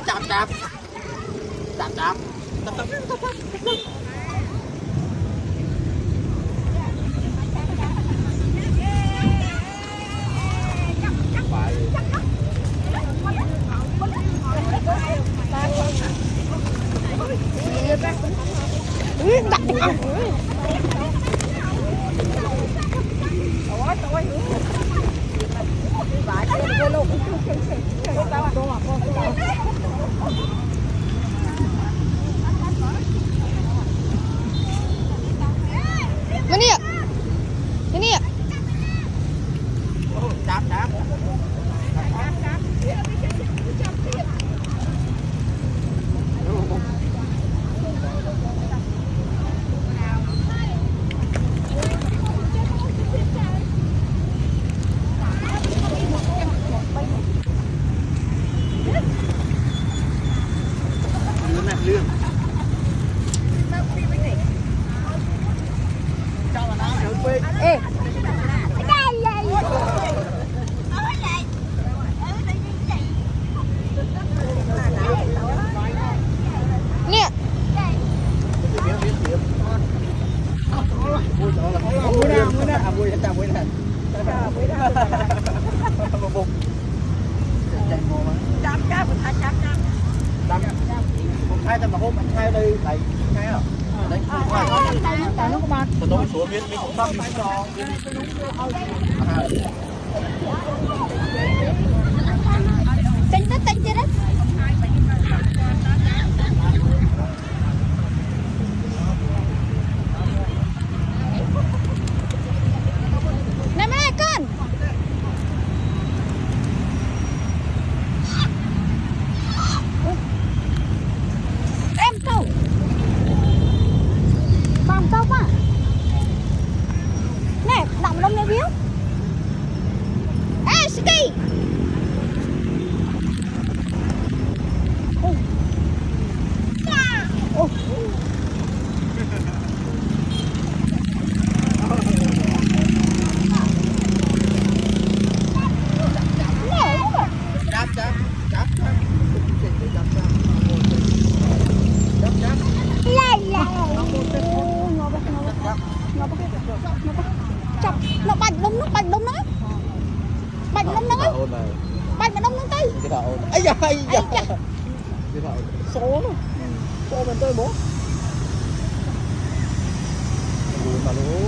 chạp Mana ya? Ini ya? chạp lương cho mà nó được quên. Ê. Nè. Hai trăm mà hôm anh hai đây này hai à đấy nó có ba tôi nói xuống biết mình cũng bắt mình cho Tính chưa đấy? Nè mẹ con. Em câu. Bằng câu mà. Nè, đọng lông nè biếu. Ê, Ski. Chọc, nó bạch lông nó. Bạch lông nó bạch mà đông nó tay. cái đầu ấy da cái đầu số nó số mình tôi bố buồn mà luôn